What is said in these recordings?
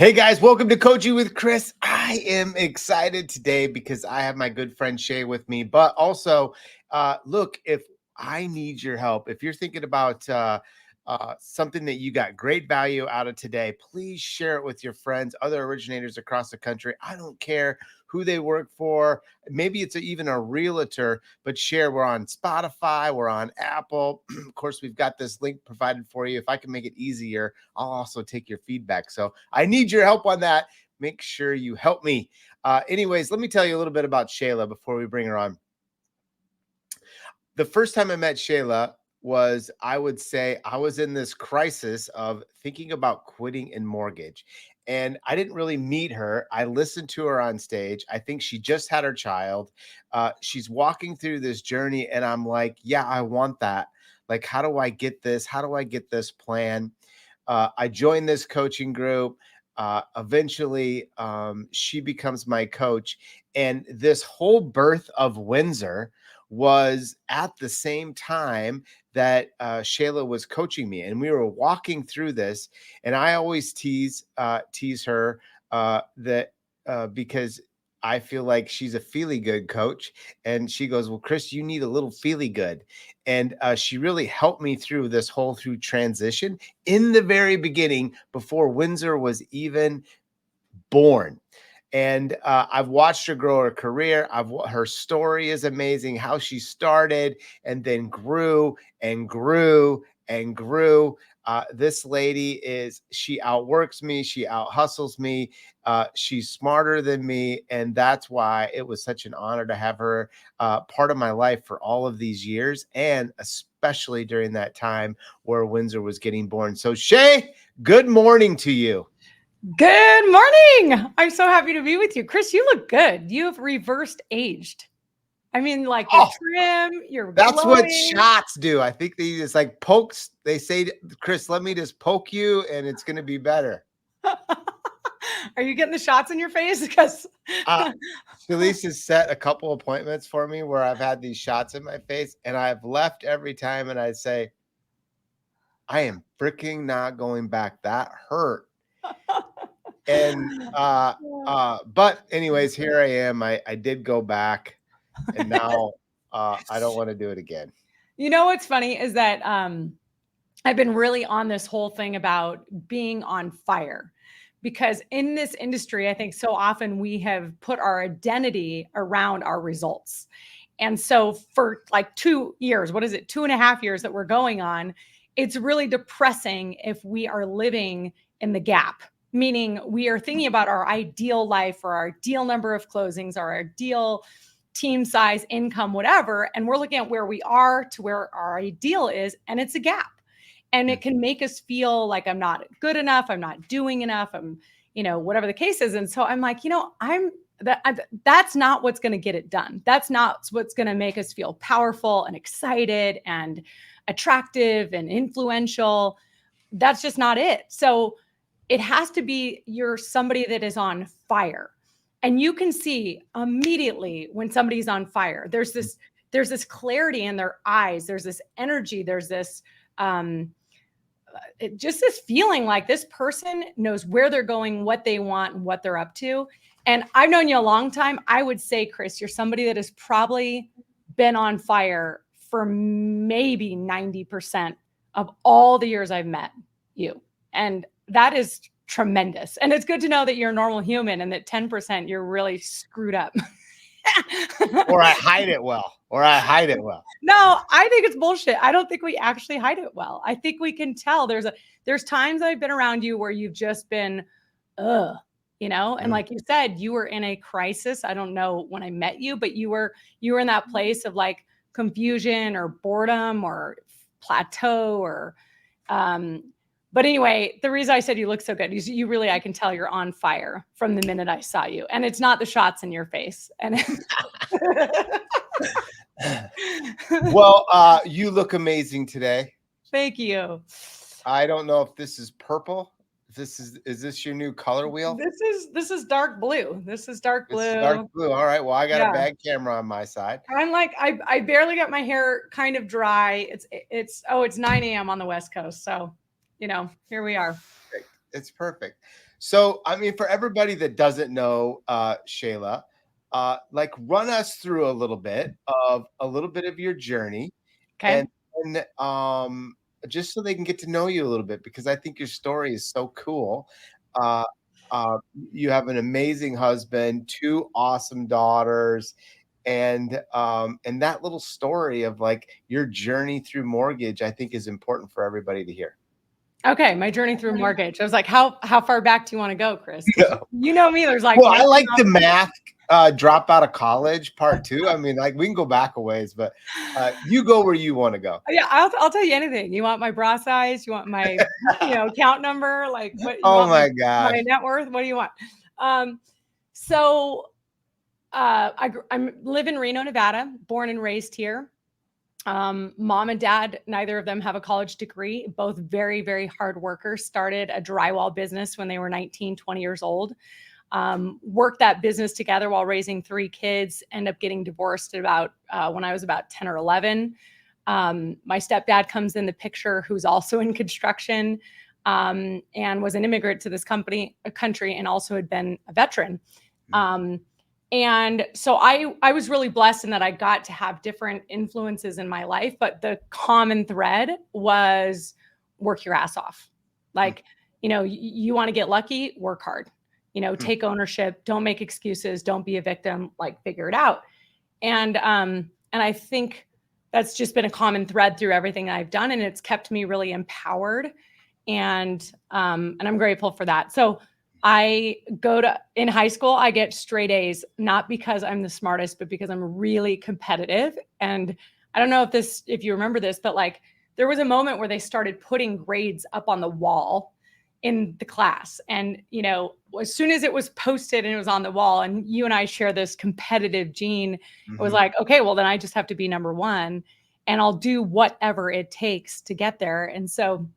Hey guys, welcome to Coaching with Chris. I am excited today because I have my good friend Shay with me, but also, look, if I need your help, if you're thinking about something that you got great value out of today, please share it with your friends, other originators across the country. I don't care who they work for. Maybe it's even a realtor, but share. We're on Spotify, we're on Apple. Of course, we've got this link provided for you. If I can make it easier, I'll also take your feedback. So I need your help on that. Make sure you help me. Anyways, let me tell you a little bit about Shayla before we bring her on. The first time I met Shayla was, I would say, I was in this crisis of thinking about quitting in mortgage. And I didn't really meet her. I listened to her on stage. I think she just had her child. She's walking through this journey, and I'm like, yeah, I want that. Like, how do I get this? How do I get this plan? I joined this coaching group. Eventually, she becomes my coach. And this whole birth of Windsor was at the same time that Shayla was coaching me, and we were walking through this. And I always tease her that because I feel like she's a feely good coach, and she goes, "Well, Chris, you need a little feely good," and she really helped me through this whole through transition in the very beginning before Windsor was even born. And I've watched her grow her career. Her story is amazing, how she started and then grew and grew and grew. This lady she outworks me. She out hustles me. She's smarter than me. And that's why it was such an honor to have her part of my life for all of these years. And especially during that time where Windsor was getting born. So Shay, good morning to you. Good morning. I'm so happy to be with you. Chris, you look good. You have reversed aged. I mean, like your trim, you're That's glowing. what shots do. I think they just like pokes. They say, Chris, let me just poke you and it's going to be better. Are you getting the shots in your face? Because Felice has set a couple appointments for me where I've had these shots in my face, and I've left every time, and I say, I am freaking not going back. That hurt. And but anyways, here I am. I did go back, and now I don't want to do it again. you know what's funny is that I've been really on this whole thing about being on fire. Because in this industry, I think so often we have put our identity around our results. And so for like 2 years, what is it, 2.5 years that we're going on, it's really depressing if we are living in the gap, meaning we are thinking about our ideal life or our ideal number of closings or our ideal team size, income, whatever. And we're looking at where we are to where our ideal is, and it's a gap. And it can make us feel like I'm not good enough, I'm not doing enough, whatever the case is. And so I'm like, that's not what's going to get it done. That's not what's going to make us feel powerful and excited and attractive and influential. That's just not it. So it has to be you're somebody that is on fire. And you can see immediately when somebody's on fire. There's this clarity in their eyes. There's this energy. There's this just this feeling like this person knows where they're going, what they want, and what they're up to. And I've known you a long time. I would say, Chris, you're somebody that has probably been on fire for maybe 90% of all the years I've met you. And that is tremendous. And it's good to know that you're a normal human and that 10% you're really screwed up. Or I hide it well. No, I think it's bullshit. I don't think we actually hide it well. I think we can tell. There's times I've been around you where you've just been, and like you said, you were in a crisis. I don't know when I met you, but you were in that place of like confusion or boredom or plateau or, but anyway, the reason I said you look so good is you really, I can tell you're on fire from the minute I saw you, and it's not the shots in your face. And well, you look amazing today. Thank you. I don't know if this is purple. Is this your new color wheel? This is dark blue. This is dark blue. Dark blue. All right. Well, I got a bad camera on my side. I'm like, I barely got my hair kind of dry. It's 9 a.m. on the West Coast. So, here we are. It's perfect. So, I mean, for everybody that doesn't know, Shayla, like run us through a little bit of your journey, Okay. and then, just so they can get to know you a little bit, because I think your story is so cool. Uh, you have an amazing husband, two awesome daughters, and that little story of like your journey through mortgage, I think is important for everybody to hear. Okay, my journey through mortgage. I was like, how far back do you want to go, Chris? Because you know me, there's like Well, I bouncing like off. the math, drop out of college part 2. I mean, like, we can go back a ways, but, you go where you wanna go. Yeah, I'll tell you anything. You want my bra size? You want my, account number? Like, what you Oh want my my gosh. net worth? What do you want? Um, so, I'm live in Reno, Nevada, born and raised here. Mom and dad, neither of them have a college degree, both very, very hard workers, started a drywall business when they were 19, 20 years old. Worked that business together while raising three kids, end up getting divorced at about when I was about 10 or 11. My stepdad comes in the picture, who's also in construction, and was an immigrant to this country, and also had been a veteran. Mm, Um, and so I was really blessed in that I got to have different influences in my life, but the common thread was work your ass off. mm, Like, you want to get lucky, work hard. mm, Take ownership, don't make excuses, don't be a victim, like figure it out. And I think that's just been a common thread through everything I've done, and it's kept me really empowered, and I'm grateful for that. So I go to in high school, I get straight A's, not because I'm the smartest, but because I'm really competitive. And I don't know if you remember this, but like there was a moment where they started putting grades up on the wall in the class. And, as soon as it was posted and it was on the wall, and you and I share this competitive gene, it was mhm. like, okay, well, then I just have to be number one and I'll do whatever it takes to get there. And so,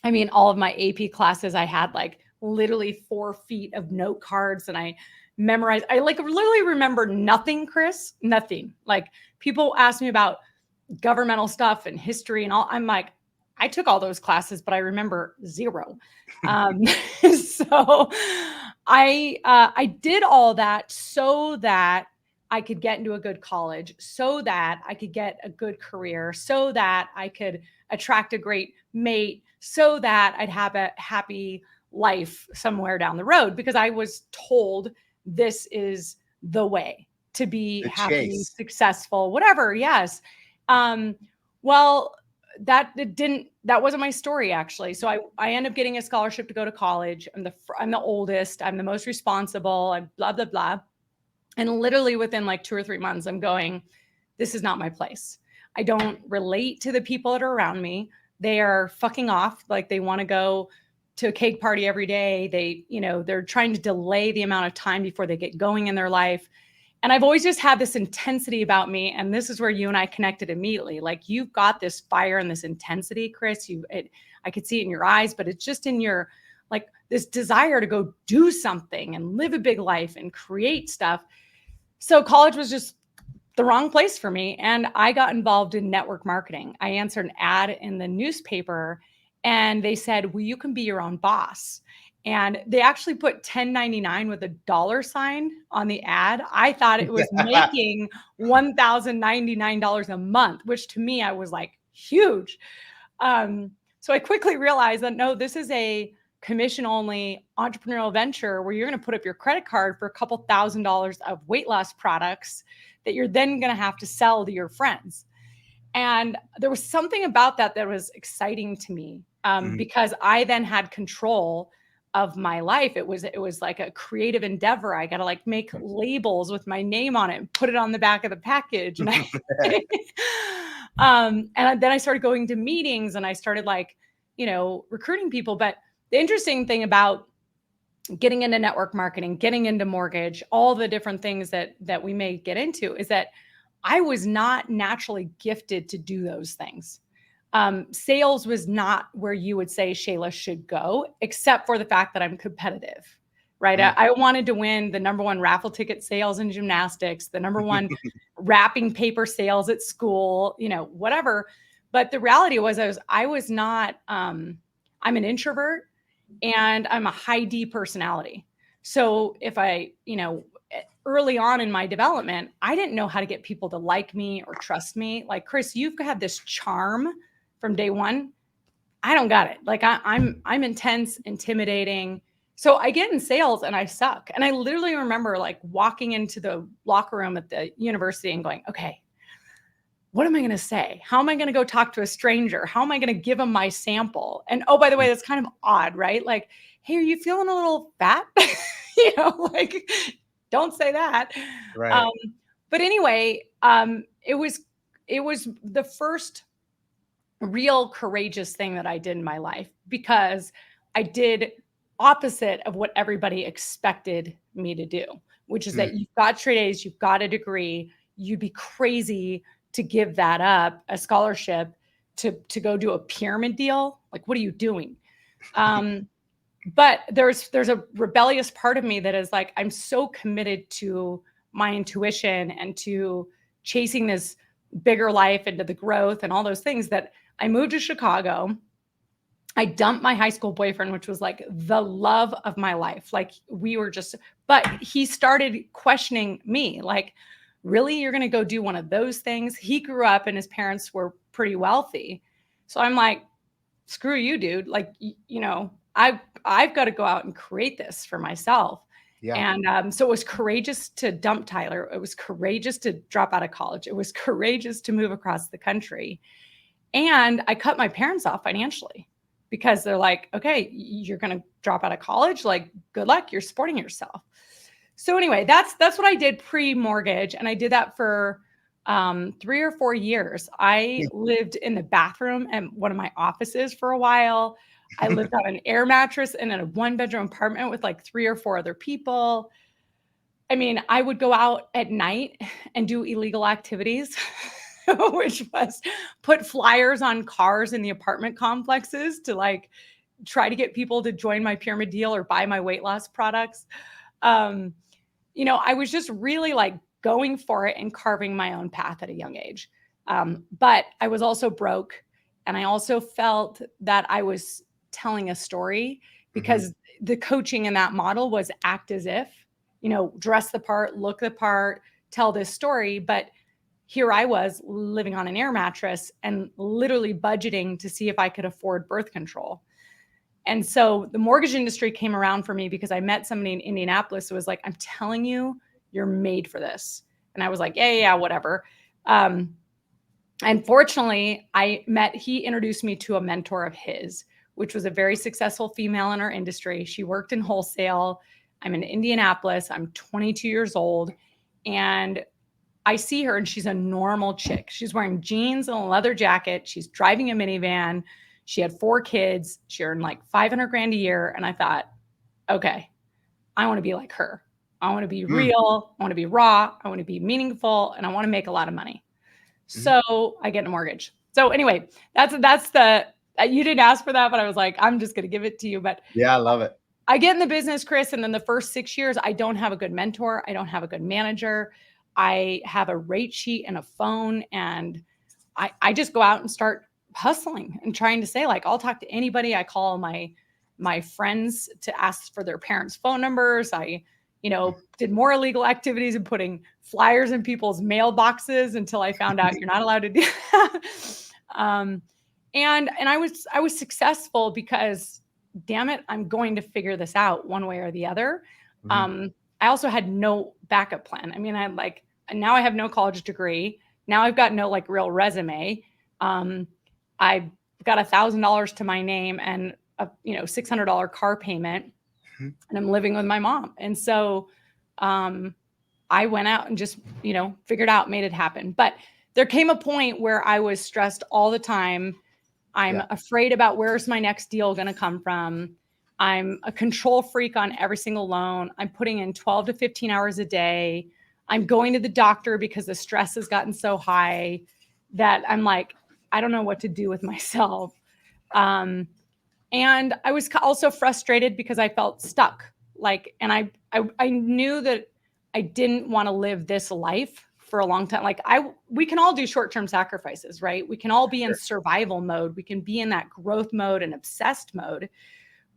I mean, all of my AP classes, I had like literally 4 feet of note cards, and I memorized. I like literally remember nothing, Chris, nothing. Like people ask me about governmental stuff and history and all. I'm like, I took all those classes, but I remember zero. Um, so I did all that so that I could get into a good college, so that I could get a good career, so that I could attract a great mate, so that I'd have a happy life somewhere down the road, because I was told this is the way to be The happy, chase. successful, whatever. Yes. Um, well, that wasn't my story, actually. So I end up getting a scholarship to go to college. I'm the oldest. I'm the most responsible. I'm blah blah blah. And literally within like 2 or 3 months, I'm going, this is not my place. I don't relate to the people that are around me. They are fucking off. Like they want to go to a cake party every day. They're trying to delay the amount of time before they get going in their life. And I've always just had this intensity about me. And this is where you and I connected immediately. Like you've got this fire and this intensity, Chris. I could see it in your eyes, but it's just in your like this desire to go do something and live a big life and create stuff. So college was just the wrong place for me. And I got involved in network marketing. I answered an ad in the newspaper and they said, well, you can be your own boss. And they actually put 1099 with a dollar sign on the ad. I thought it was making $1,099 a month, which to me, I was like, huge. So I quickly realized that no, this is a commission only entrepreneurial venture where you're going to put up your credit card for a couple $1,000s of weight loss products that you're then going to have to sell to your friends. And there was something about that was exciting to me, Mhm. because I then had control of my life. It was like a creative endeavor. I got to like make labels with my name on it and put it on the back of the package. And then I started going to meetings and I started like, recruiting people. But the interesting thing about getting into network marketing, getting into mortgage, all the different things that we may get into is that I was not naturally gifted to do those things. Sales was not where you would say Shayla should go, except for the fact that I'm competitive, right? I, Mm. I wanted to win the number one raffle ticket sales in gymnastics, the number one wrapping paper sales at school, whatever. But the reality was I was not, I'm an introvert. and I'm a high D personality. So if early on in my development, I didn't know how to get people to like me or trust me. Like, Chris, you've had this charm from day one. I don't got it. Like I'm intense, intimidating. So I get in sales and I suck. And I literally remember like walking into the locker room at the university and going, okay, what am I going to say? How am I going to go talk to a stranger? How am I going to give them my sample? And oh, by the way, that's kind of odd, right? Like, hey, are you feeling a little fat? Like, don't say that. Um, Right. but anyway, it was the first real courageous thing that I did in my life because I did opposite of what everybody expected me to do, which is Mm. that you've got straight A's, you've got a degree, you'd be crazy to give that up, a scholarship to go do a pyramid deal. Like, what are you doing? Um, but there's a rebellious part of me that is like, I'm so committed to my intuition and to chasing this bigger life and to the growth and all those things that I moved to Chicago. I dumped my high school boyfriend, which was like the love of my life. Like we were just, but he started questioning me, like, really, you're going to go do one of those things? He grew up and his parents were pretty wealthy. So I'm like, screw you, dude. Like, I've got to go out and create this for myself. Yeah. And so it was courageous to dump Tyler. It was courageous to drop out of college. It was courageous to move across the country. And I cut my parents off financially because they're like, okay, you're going to drop out of college. Like, good luck. You're supporting yourself. So anyway, that's what I did pre-mortgage. And I did that for 3 or 4 years. I lived in the bathroom at one of my offices for a while. I lived on an air mattress in a one-bedroom apartment with like 3 or 4 other people. I mean, I would go out at night and do illegal activities, which was put flyers on cars in the apartment complexes to like try to get people to join my pyramid deal or buy my weight loss products. Um, I was just really like going for it and carving my own path at a young age. But I was also broke. And I also felt that I was telling a story Hmm. because the coaching in that model was act as if, dress the part, look the part, tell this story. But here I was living on an air mattress and literally budgeting to see if I could afford birth control. And so the mortgage industry came around for me because I met somebody in Indianapolis who was like, I'm telling you, you're made for this. And I was like, yeah, whatever. Um, and fortunately, he introduced me to a mentor of his, which was a very successful female in our industry. She worked in wholesale. I'm in Indianapolis. I'm 22 years old. And I see her and she's a normal chick. She's wearing jeans and a leather jacket. She's driving a minivan. She had 4 kids. She earned like 500 grand a year. And I thought, okay, I want to be like her. I want to be Mm. real. I want to be raw. I want to be meaningful. And I want to make a lot of money. Mhm. So I get a mortgage. So anyway, that's the, you didn't ask for that, but I was like, I'm just going to give it to you. But Yeah, I love it. I get in the business, Chris, and then the first 6 years, I don't have a good mentor. I don't have a good manager. I have a rate sheet and a phone, and I just go out and start hustling and trying to say, like, I'll talk to anybody. I call my friends to ask for their parents' phone numbers. I, did more illegal activities and putting flyers in people's mailboxes until I found out you're not allowed to do that. Um, and I was successful because damn it, I'm going to figure this out one way or the other. Mhm. Um, I also had no backup plan. I mean, now I have no college degree. Now I've got no like real resume. I've got $1,000 to my name and a $600 car payment, Mhm. and I'm living with my mom. And so um, I went out and just figured out, made it happen. But there came a point where I was stressed all the time. I'm Yeah. afraid about where's my next deal going to come from. I'm a control freak on every single loan. I'm putting in 12 to 15 hours a day. I'm going to the doctor because the stress has gotten so high that I'm like, I don't know what to do with myself. Um, and I was also frustrated because I felt stuck. Like, and I knew that I didn't want to live this life for a long time. Like we can all do short-term sacrifices, right? We can all be in Sure. survival mode. We can be in that growth mode and obsessed mode.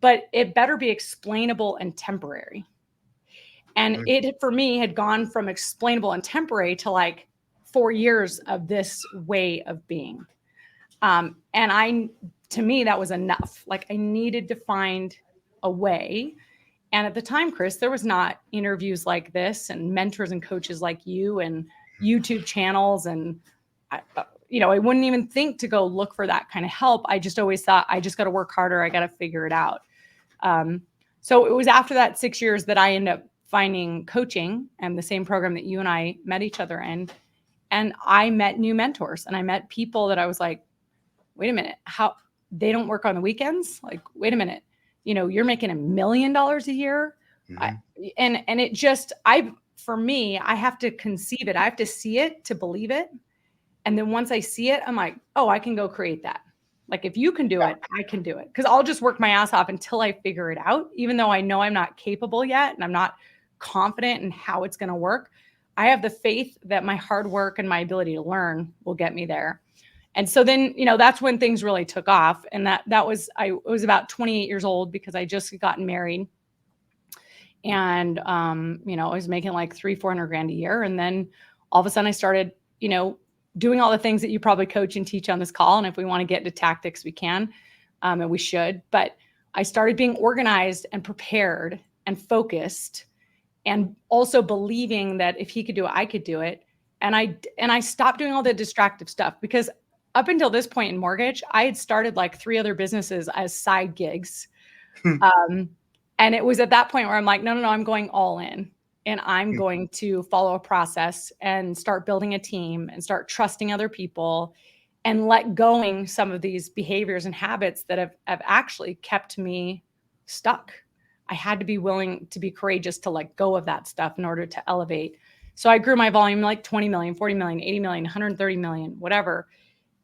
but it better be explainable and temporary. And Mm, it, for me, had gone from explainable and temporary to like 4 years of this way of being. And to me, that was enough. Like I needed to find a way. And at the time, Chris, there was not interviews like this and mentors and coaches like you and YouTube channels. And, I wouldn't even think to go look for that kind of help. I just always thought I just got to work harder. I got to figure it out. Um, so it was after that 6 years that I ended up finding coaching and the same program that you and I met each other in. And I met new mentors and I met people that I was like, wait a minute, how they don't work on the weekends? Like, wait a minute, you're making $1 million a year. I, mhm, and for me, I have to conceive it. I have to see it to believe it. And then once I see it, I'm like, oh, I can go create that. Like if you can do yeah, it, I can do it. Cause I'll just work my ass off until I figure it out, even though I know I'm not capable yet and I'm not confident in how it's going to work. I have the faith that my hard work and my ability to learn will get me there. And so then, that's when things really took off. And I was about 28 years old because I just gotten married. And, I was making like 400 grand a year. And then all of a sudden I started, doing all the things that you probably coach and teach on this call. And if we want to get into tactics, we can, and we should. But I started being organized and prepared and focused and also believing that if he could do it, I could do it. And I stopped doing all the distractive stuff because up until this point in mortgage, I had started like 3 other businesses as side gigs. Um, and it was at that point where I'm like, no, I'm going all in and I'm going to follow a process and start building a team and start trusting other people and let going some of these behaviors and habits that have actually kept me stuck. I had to be willing to be courageous to let go of that stuff in order to elevate. So I grew my volume like 20 million, 40 million, 80 million, 130 million, whatever.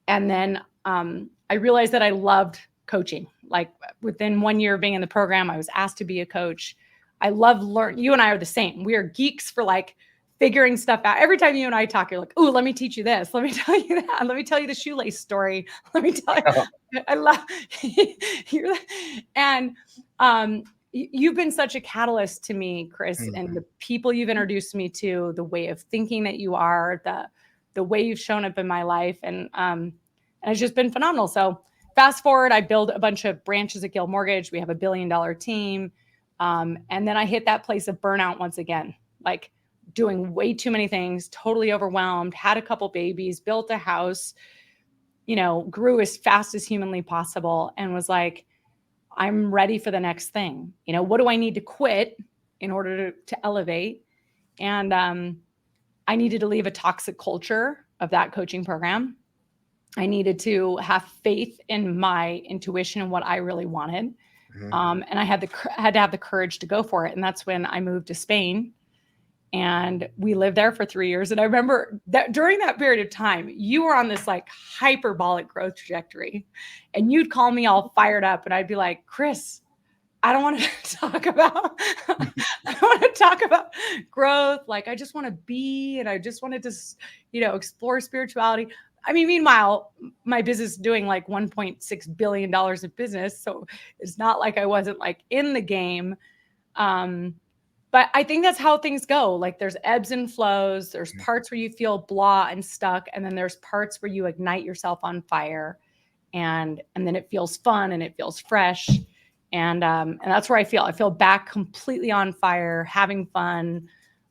And then I realized that I loved coaching. Like within 1 year of being in the program, I was asked to be a coach. I love learning. You and I are the same. We are geeks for like figuring stuff out. Every time you and I talk, you're like, "Ooh, let me teach you this. Let me tell you that. Let me tell you the shoelace story. Let me tell you." I love you're, and you've been such a catalyst to me, Chris, and mhm, the people you've introduced me to, the way of thinking that you are, the way you've shown up in my life, and it's just been phenomenal. So fast forward, I build a bunch of branches at Gill Mortgage. We have a $1 billion team. And then I hit that place of burnout once again, like doing way too many things, totally overwhelmed, had a couple babies, built a house, grew as fast as humanly possible and was like, I'm ready for the next thing. What do I need to quit in order to elevate? And I needed to leave a toxic culture of that coaching program. I needed to have faith in my intuition and what I really wanted. mhm. And I had to have the courage to go for it. And that's when I moved to Spain and we lived there for 3 years. And I remember that during that period of time, you were on this like hyperbolic growth trajectory and you'd call me all fired up and I'd be like, Chris, I don't want to talk about, I don't want to talk about growth. Like, I just want to be, and I just wanted to, explore spirituality. I mean, meanwhile, my business is doing like $1.6 billion of business. So it's not like I wasn't like in the game. But I think that's how things go. Like there's ebbs and flows. There's parts where you feel blah and stuck. And then there's parts where you ignite yourself on fire and then it feels fun and it feels fresh. And that's where I feel back completely on fire, having fun,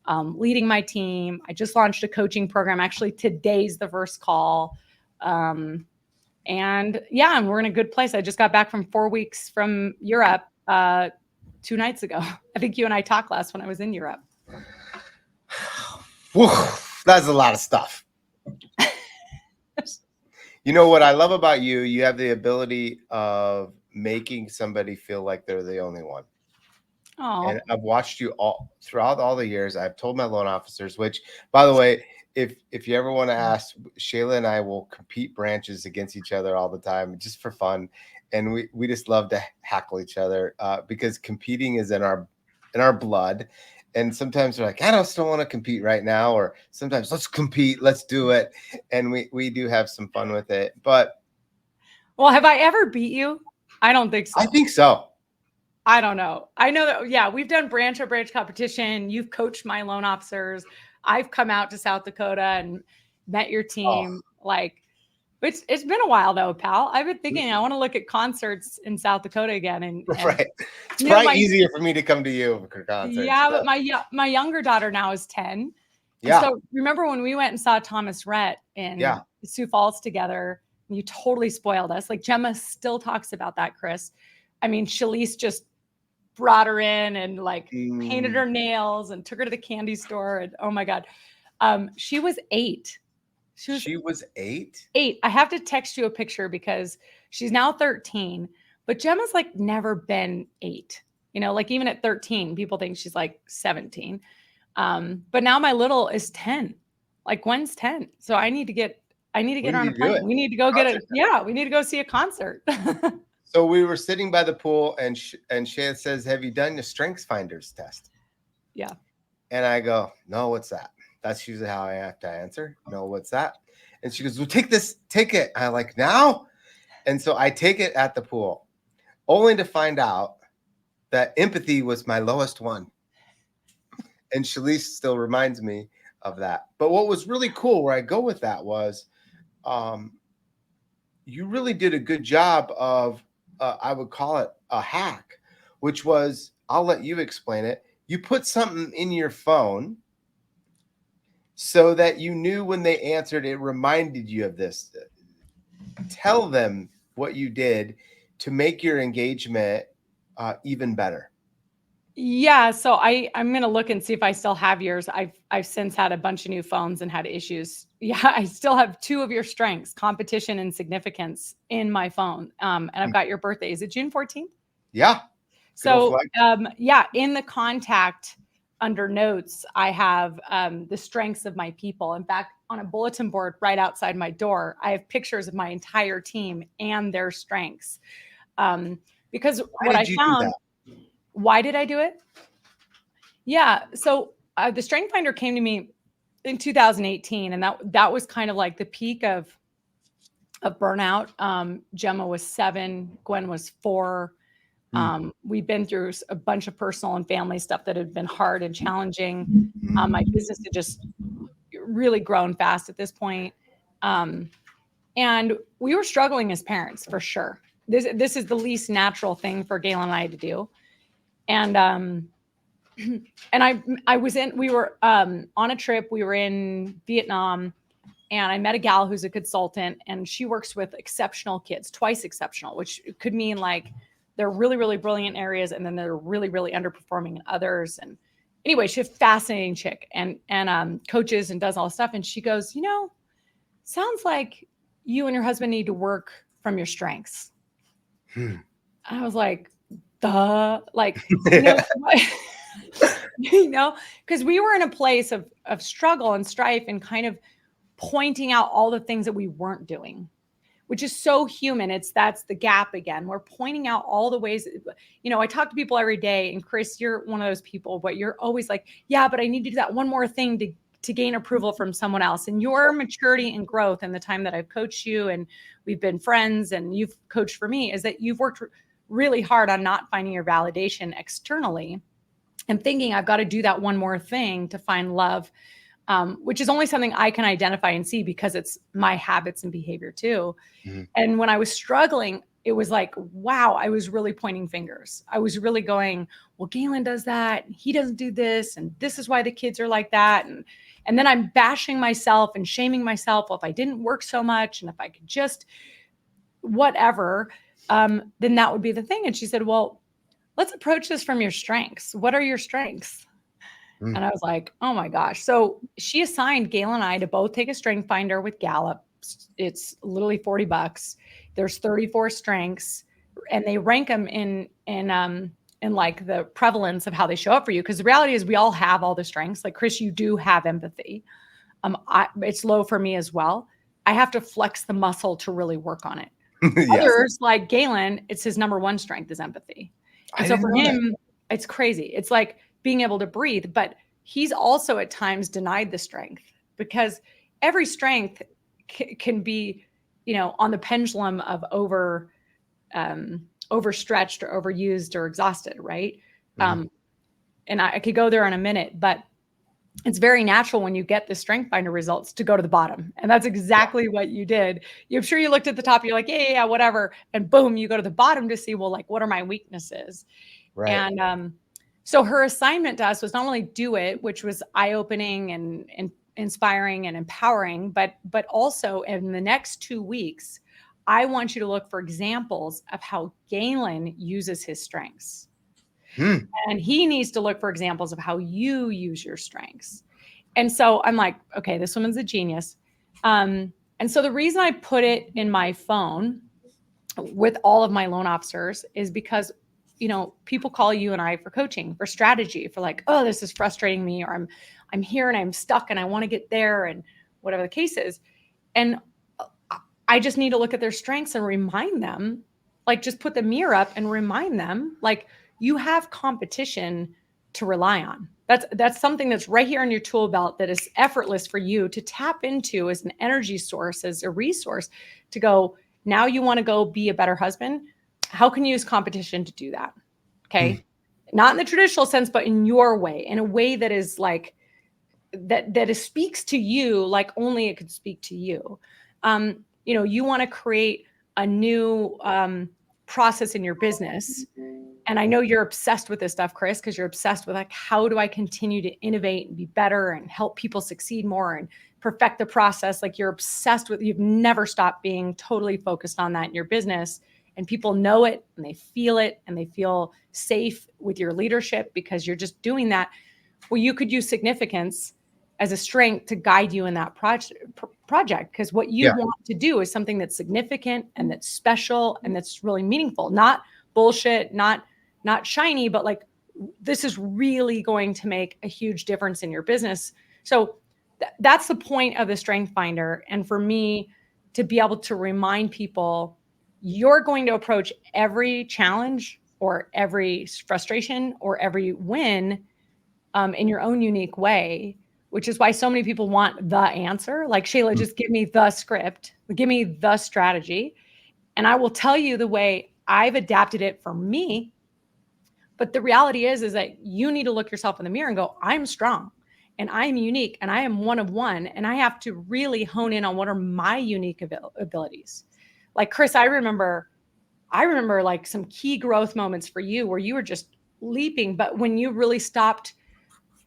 leading my team. I just launched a coaching program. Actually, today's the first call. And yeah, and we're in a good place. I just got back from 4 weeks from Europe 2 nights ago. I think you and I talked last when I was in Europe. Whew, that's a lot of stuff. You know what I love about you? You have the ability of making somebody feel like they're the only one. And Oh, I've watched you all throughout all the years. I've told my loan officers, which, by the way, if you ever want to ask, Shayla and I will compete branches against each other all the time, just for fun, and we just love to hackle each other because competing is in our blood. And sometimes we're like, I don't still want to compete right now, or sometimes let's compete, let's do it, and we do have some fun with it. But well, have I ever beat you? I don't think I so. think so. I don't know. I know that, yeah, we've done branch to branch competition. You've coached my loan officers. I've come out to South Dakota and met your Oh, team. Like, it's been a while though, pal. I've been thinking I want to look at concerts in South Dakota again. And right. It's you know, probably my easier for me to come to you for concerts, yeah, but but my younger daughter now is 10. And yeah, so remember when we went and saw Thomas Rhett yeah. in Sioux Falls together, and you totally spoiled us. Like Gemma still talks about that, Chris. I mean, Shalice just brought her in and like painted Mm, her nails and took her to the candy store. And oh my God. She was 8. She was she was 8? 8. I have to text you a picture because she's now 13, but Gemma's like never been 8. You know, like even at 13, people think she's like 17. But now my little is 10. Like Gwen's 10. So I need to We get her need on a to do plane. it. We need to go get Concert. a yeah, we need to go see a concert. So we were sitting by the pool, and and Shayla says, "Have you done the Strengths Finders test?" Yeah. And I go, "No, what's that?" That's usually how I have to answer. No, what's that? And she goes, "Well, take this, take it." I'm like, "Now?" And so I take it at the pool, only to find out that empathy was my lowest one. And Shalice still reminds me of that. But what was really cool where I go with that was um, you really did a good job of, I would call it a hack, which was, I'll let you explain it. You put something in your phone so that you knew when they answered, it reminded you of this. Tell them what you did to make your engagement even better. Yeah, so I'm gonna look and see if I still have yours. I've since had a bunch of new phones and had issues. Yeah, I still have 2 of your strengths, competition and significance, in my phone. And I've got your birthday. Is it June 14th? Yeah, good old So flag. yeah, in the contact under notes, I have the strengths of my people. In fact, on a bulletin board right outside my door, I have pictures of my entire team and their strengths. Um, because Why what I did you do found, that? why did I do it? Yeah. So the Strength Finder came to me in 2018, and that was kind of like the peak of burnout. Gemma was 7, Gwen was 4. Mm, We've been through a bunch of personal and family stuff that had been hard and challenging. My mm. business had just really grown fast at this point. Um, and we were struggling as parents for sure. This is the least natural thing for Galen and I to do. And and I was in we were on a trip. We were in Vietnam, and I met a gal who's a consultant, and she works with exceptional kids, twice exceptional, which could mean like they're really, really brilliant in areas, and then they're really, really underperforming in others. And anyway, she's a fascinating chick, and coaches and does all this stuff. And she goes, sounds like you and your husband need to work from your strengths. Hmm. I was like, duh, like, Yeah. because we were in a place of struggle and strife and kind of pointing out all the things that we weren't doing, which is so human. That's the gap again. We're pointing out all the ways, I talk to people every day, and Chris, you're one of those people, but you're always like, yeah, but I need to do that one more thing to gain approval from someone else. And your maturity and growth and the time that I've coached you and we've been friends and you've coached for me is that you've worked really hard on not finding your validation externally and thinking I've got to do that one more thing to find love, which is only something I can identify and see because it's my habits and behavior too. Mhm. And when I was struggling, it was like, wow, I was really pointing fingers. I was really going, well, Galen does that. He doesn't do this. And this is why the kids are like that. And then I'm bashing myself and shaming myself. Well, if I didn't work so much and if I could just whatever, then that would be the thing. And she said, well, let's approach this from your strengths. What are your strengths? Mm. And I was like, oh my gosh. So she assigned Gail and I to both take a strength finder with Gallup. It's literally $40. There's 34 strengths, and they rank them in like the prevalence of how they show up for you. Because the reality is we all have all the strengths. Like Chris, you do have empathy. It's low for me as well. I have to flex the muscle to really work on it. Yes. Others, like Galen, it's his number one strength is empathy. And I so didn't for know that. him, it's crazy. It's like being able to breathe, but he's also at times denied the strength because every strength can be, on the pendulum of overstretched or overused or exhausted, right? Mhm. And I could go there in a minute, but it's very natural when you get the strength finder results to go to the bottom. And that's Yeah. exactly what you did. I'm sure you looked at the top, you're like, yeah, whatever. And boom, you go to the bottom to see, well, like, what are my weaknesses? Right. And so her assignment to us was not only do it, which was eye-opening and inspiring and empowering, but also in the next 2 weeks, I want you to look for examples of how Galen uses his strengths. Hmm. And he needs to look for examples of how you use your strengths. And so I'm like, okay, this woman's a genius. And so the reason I put it in my phone with all of my loan officers is because, people call you and I for coaching, for strategy, for like, oh, this is frustrating me, or I'm here and I'm stuck and I want to get there, and whatever the case is. And I just need to look at their strengths and remind them, like, just put the mirror up and remind them, like, you have competition to rely on. That's something that's right here in your tool belt that is effortless for you to tap into as an energy source, as a resource to go, now you want to go be a better husband. How can you use competition to do that? Hmm. Okay. Not in the traditional sense, but in your way, in a way that is like, that it speaks to you like only it could speak to you. You want to create a new process in your business. And I know you're obsessed with this stuff, Chris, because you're obsessed with like, how do I continue to innovate and be better and help people succeed more and perfect the process? Like, you're obsessed with, you've never stopped being totally focused on that in your business. And people know it and they feel it and they feel safe with your leadership because you're just doing that. Well, you could use significance as a strength to guide you in that project, because what you Yeah. want to do is something that's significant and that's special and that's really meaningful, not bullshit, not shiny, but like, this is really going to make a huge difference in your business. So that's the point of the strength finder. And for me to be able to remind people, you're going to approach every challenge or every frustration or every win in your own unique way, which is why so many people want the answer. Like, Shayla, Mm. just give me the script, give me the strategy. And I will tell you the way I've adapted it for me. But the reality is that you need to look yourself in the mirror and go, I'm strong and I'm unique and I am one of one. And I have to really hone in on what are my unique abilities. Like, Chris, I remember like some key growth moments for you where you were just leaping, but when you really stopped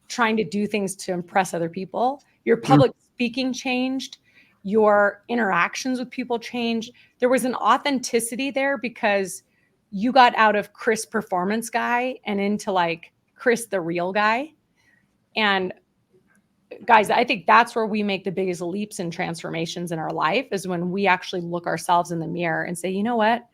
trying to do things to impress other people. Your Mm. public speaking changed, your interactions with people changed. There was an authenticity there because you got out of Chris performance guy and into like Chris the real guy. And guys, I think that's where we make the biggest leaps and transformations in our life, is when we actually look ourselves in the mirror and say, you know what?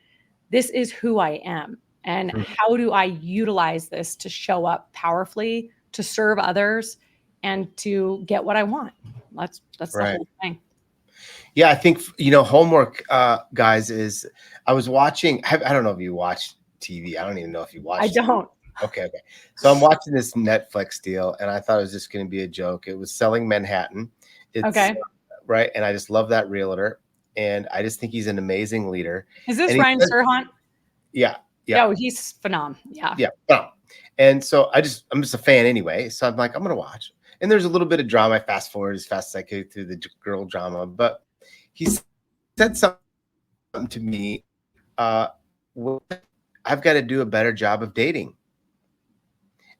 This is who I am. And Mm. how do I utilize this to show up powerfully, to serve others, and to get what I want? That's the Right. whole thing. Yeah, I think homework, guys, is I was watching. I don't know if you watch TV. I don't even know if you I watch TV. don't. Okay, okay. So I'm watching this Netflix deal, and I thought it was just going to be a joke. It was Selling Manhattan. It's Okay. right, and I just love that realtor, and I just think he's an amazing leader. Is this And he Ryan says, Serhant? yeah, yeah, Yeah, he's phenomenal. Yeah. yeah. Oh. And so I'm just a fan anyway. So I'm like, I'm gonna watch. And there's a little bit of drama. I fast forward as fast as I could through the girl drama, but he said something to me. Well, I've got to do a better job of dating.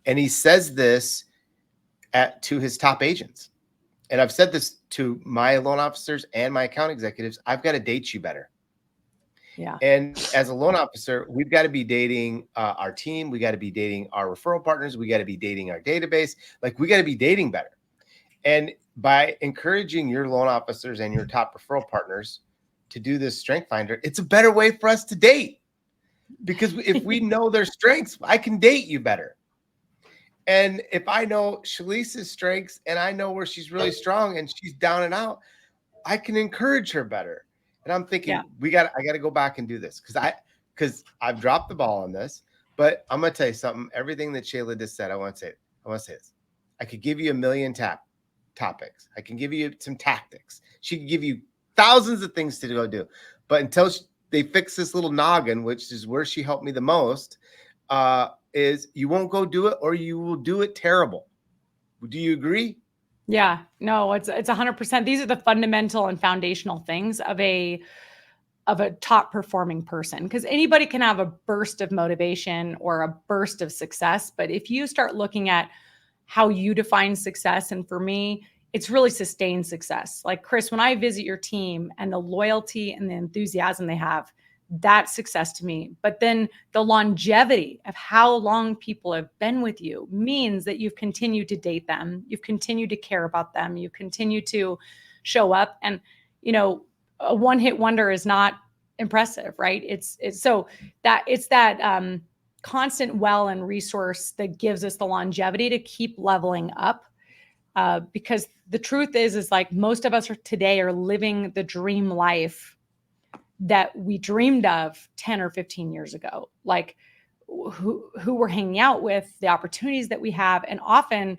And he says this to his top agents. And I've said this to my loan officers and my account executives. I've got to date you better. Yeah. And as a loan officer, we've got to be dating our team. We got to be dating our referral partners. We got to be dating our database. Like, we got to be dating better. And by encouraging your loan officers and your top referral partners to do this strength finder, it's a better way for us to date. Because if we know their strengths, I can date you better. And if I know Shalice's strengths and I know where she's really strong and she's down and out, I can encourage her better. And I'm Yeah. thinking, I got to go back and do this because I've dropped the ball on this. But I'm gonna tell you something. Everything that Shayla just said, I want to say this. I could give you a million topics. I can give you some tactics. She can give you thousands of things to go do. But until they fix this little noggin, which is where she helped me the most, is you won't go do it, or you will do it terrible. Do you agree? Yeah, no, it's 100%. These are the fundamental and foundational things of a top performing person, because anybody can have a burst of motivation or a burst of success, but if you start looking at how you define success, and for me, it's really sustained success. Like Chris, when I visit your team and the loyalty and the enthusiasm they have, that's success to me. But then the longevity of how long people have been with you means that you've continued to date them, you've continued to care about them, you continue to show up. And you know, a one hit wonder is not impressive, right? It's so that it's that constant well and resource that gives us the longevity to keep leveling up. Because the truth is like most of us today are living the dream life that we dreamed of 10 or 15 years ago. Like who we're hanging out with, the opportunities that we have, and often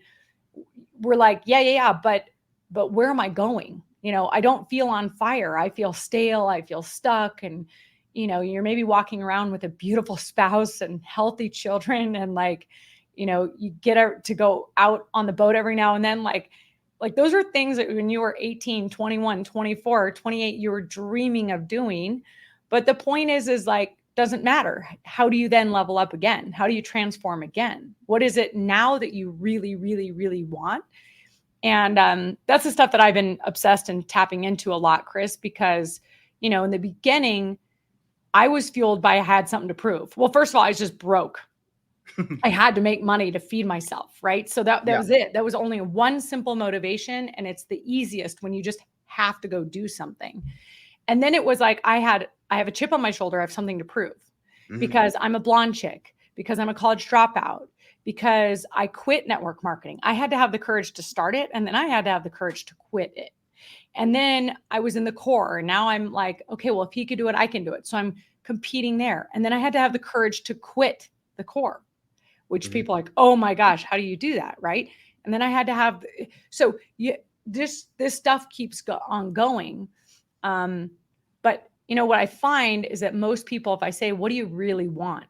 we're like, yeah, but where am I going? You know, I don't feel on fire. I feel stale. I feel stuck. And, you know, you're maybe walking around with a beautiful spouse and healthy children. And like, you know, you get out to go out on the boat every now and then. Like those are things that when you were 18, 21, 24, 28, you were dreaming of doing. But the point is like, doesn't matter. How do you then level up again? How do you transform again? What is it now that you really, really, really want? And that's the stuff that I've been obsessed and tapping into a lot, Chris, because, you know, in the beginning, I was fueled by I had something to prove. Well, first of all, I was just broke. I had to make money to feed myself, right? So that Yeah. was it. That was only one simple motivation, and it's the easiest when you just have to go do something. And then it was like I have a chip on my shoulder. I have something to prove Mhm. because I'm a blonde chick, because I'm a college dropout, because I quit network marketing. I had to have the courage to start it, and then I had to have the courage to quit it. And then I was in the core, and now I'm like, okay, well, if he could do it, I can do it. So I'm competing there. And then I had to have the courage to quit the core, which Mhm. people are like, oh my gosh, how do you do that? Right. And then I had to have, so you, this stuff keeps on going. Um, but you know, what I find is that most people, if I say, what do you really want?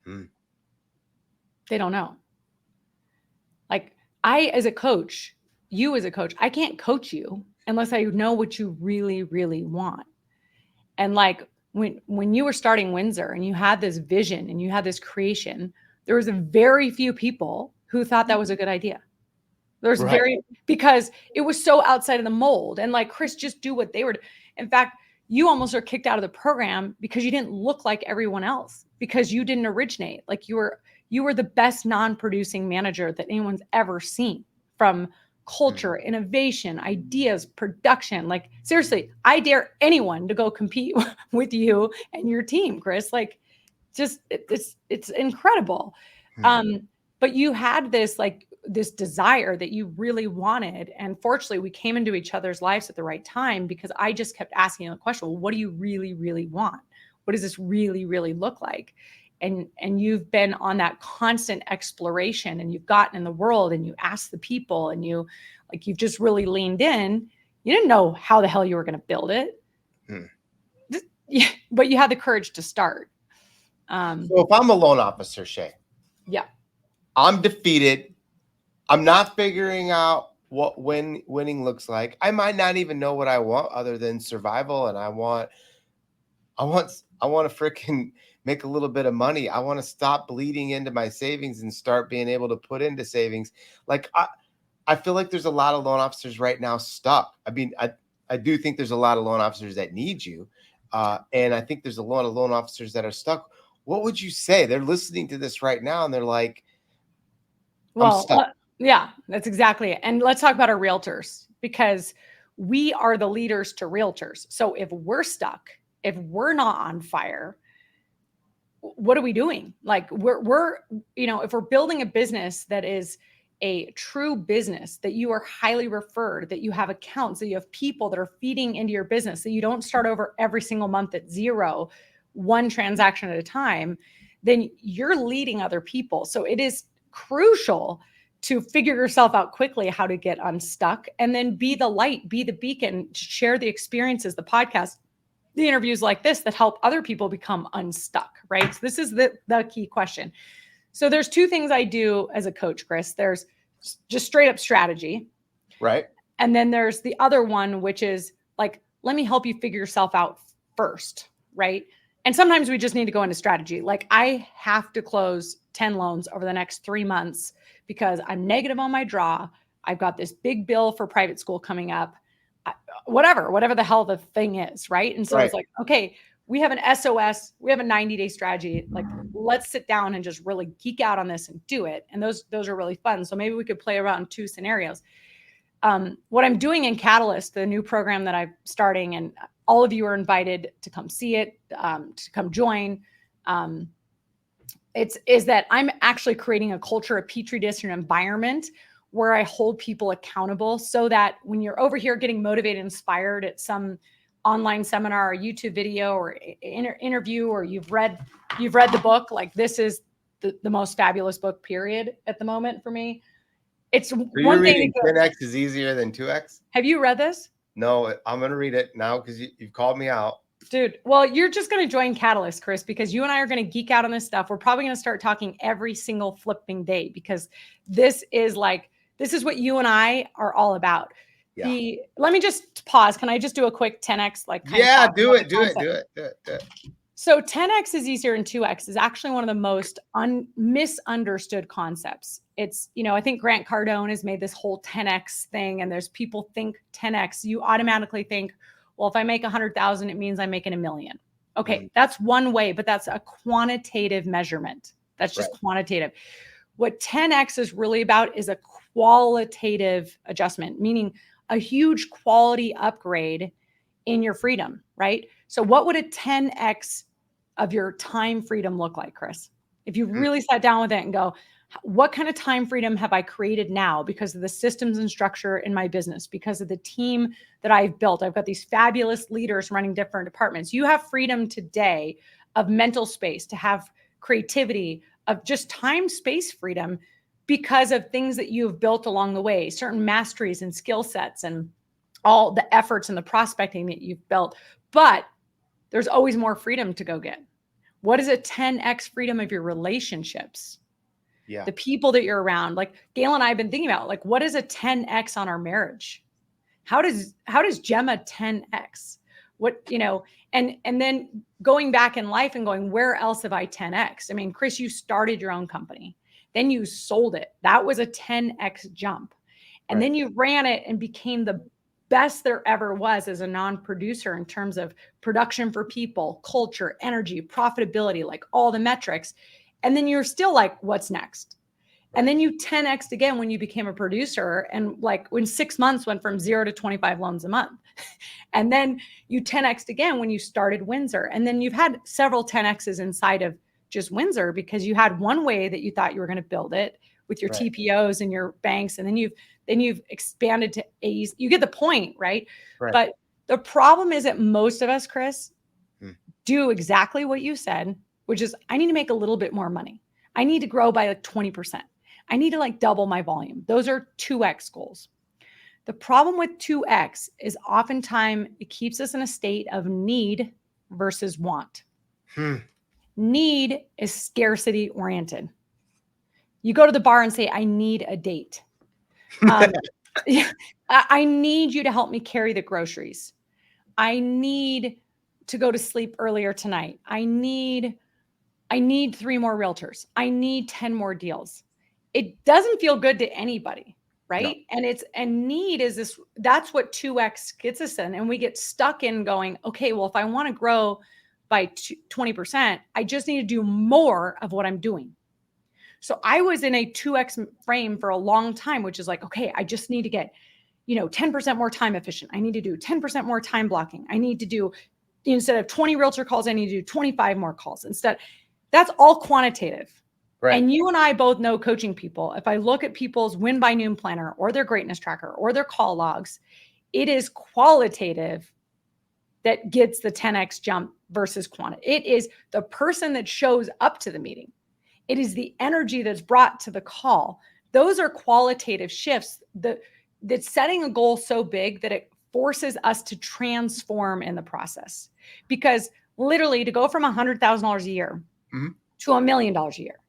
Mhm. They don't know. Like I, as a coach, you as a coach, I can't coach you unless I know what you really, really want. And like when you were starting Windsor and you had this vision and you had this creation, there was a very few people who thought that was a good idea. There's Right. very because it was so outside of the mold. And like Chris, just do what they were. In fact, you almost are kicked out of the program because you didn't look like everyone else, because you didn't originate. Like you were the best non-producing manager that anyone's ever seen, from Mhm. culture, innovation, ideas, production. Like seriously, I dare anyone to go compete with you and your team, Chris. Like just it's incredible. Mhm. Um, but you had this like this desire that you really wanted, and fortunately we came into each other's lives at the right time, because I just kept asking the question, well, what do you really, really want? What does this really, really look like? And you've been on that constant exploration, and you've gotten in the world and you asked the people, and you like you've just really leaned in. You didn't know how the hell you were going to build it. Mhm. Yeah, but you had the courage to start. um So if I'm a loan officer, Shay, yeah. I'm defeated. I'm not figuring out what winning looks like. I might not even know what I want other than survival, and I want to freaking make a little bit of money. I want to stop bleeding into my savings and start being able to put into savings. Like I feel like there's a lot of loan officers right now stuck. I mean, I do think there's a lot of loan officers that need you. And I think there's a lot of loan officers that are stuck. What would you say? They're listening to this right now and they're like, I'm Well, stuck. yeah, that's exactly it. And let's talk about our realtors, because we are the leaders to realtors. So if we're stuck, if we're not on fire, what are we doing? Like we're you know, if we're building a business that is a true business, that you are highly referred, that you have accounts, that you have people that are feeding into your business, that you don't start over every single month at zero, one transaction at a time, then you're leading other people. So it is crucial to figure yourself out quickly how to get unstuck, and then be the light, be the beacon, share the experiences, the podcast, the interviews like this that help other people become unstuck, right? So this is the key question. So there's two things I do as a coach, Chris. There's just straight up strategy. Right. And then there's the other one, which is like, let me help you figure yourself out first, right? And sometimes we just need to go into strategy. Like I have to close 10 loans over the next 3 months because I'm negative on my draw. I've got this big bill for private school coming up, whatever the hell the thing is, right? And so Right. it's like, okay, we have an SOS, we have a 90-day strategy. Like, let's sit down and just really geek out on this and do it. And those are really fun. So maybe we could play around 2 scenarios. What I'm doing in Catalyst, the new program that I'm starting, and all of you are invited to come see it, to come join. Is that I'm actually creating a culture, a petri dish, an environment where I hold people accountable so that when you're over here getting motivated, inspired at some online seminar or YouTube video or interview, or you've read the book, like this is the most fabulous book period at the moment for me. It's So you're one thing to reading go, 10x is easier than 2x? have you read this? No, I'm going to read it now because you've called me out. Dude, well, you're just going to join Catalyst, Chris, because you and I are going to geek out on this stuff. We're probably going to start talking every single flipping day because this is what you and I are all about. Yeah. Let me just pause. Can I just do a quick 10x, like kind of Yeah, talk do about it, the do it, concept? do it, do it, do it. So 10x is easier than 2x is actually one of the most misunderstood concepts. It's, I think Grant Cardone has made this whole 10x thing, and there's people think 10x, you automatically think, well, if I make 100,000, it means I'm making $1 million. Okay, that's one way, but that's a quantitative measurement. That's just quantitative. What 10x is really about is a qualitative adjustment, meaning a huge quality upgrade in your freedom, right? So what would a 10x of your time freedom look like, Chris? If you really sat down with it and go, what kind of time freedom have I created now because of the systems and structure in my business, because of the team that I've built? I've got these fabulous leaders running different departments. You have freedom today of mental space, to have creativity, of just time space freedom because of things that you've built along the way, certain masteries and skill sets and all the efforts and the prospecting that you've built. But there's always more freedom to go get. What is a 10x freedom of your relationships? Yeah. The people that you're around. Like Gail and I have been thinking about, like, what is a 10x on our marriage? How does Gemma 10x? What, and then going back in life and going, where else have I 10x? I mean, Chris, you started your own company, then you sold it. That was a 10x jump. And then you ran it and became the best there ever was as a non-producer in terms of production for people, culture, energy, profitability, like all the metrics. And then you're still like, what's next? And then you 10x'd again when you became a producer, and like when 6 months went from 0 to 25 loans a month. And then you 10x'd again when you started Windsor. And then you've had several 10x's inside of just Windsor because you had one way that you thought you were going to build it with your TPOs and your banks. And then you've expanded to A's. You get the point, right? But the problem is that most of us, Chris, do exactly what you said, which is I need to make a little bit more money. I need to grow by like 20%. I need to like double my volume. Those are 2x goals. The problem with 2x is oftentimes it keeps us in a state of need versus want. Need is scarcity oriented. You go to the bar and say, I need a date. I need you to help me carry the groceries. I need to go to sleep earlier tonight. I need 3 more realtors. I need 10 more deals. It doesn't feel good to anybody, right? No. And need is this, that's what 2x gets us in. And we get stuck in going, okay, well, if I want to grow by 20%, I just need to do more of what I'm doing. So I was in a 2x frame for a long time, which is like, okay, I just need to get, 10% more time efficient. I need to do 10% more time blocking. I need to do, instead of 20 realtor calls, I need to do 25 more calls instead. That's all quantitative. Right. And you and I both know coaching people. If I look at people's win by noon planner or their greatness tracker or their call logs, it is qualitative that gets the 10x jump versus quantitative. It is the person that shows up to the meeting. It is the energy that's brought to the call. Those are qualitative shifts. That's setting a goal so big that it forces us to transform in the process. Because literally to go from $100,000 a year to $1 million a year,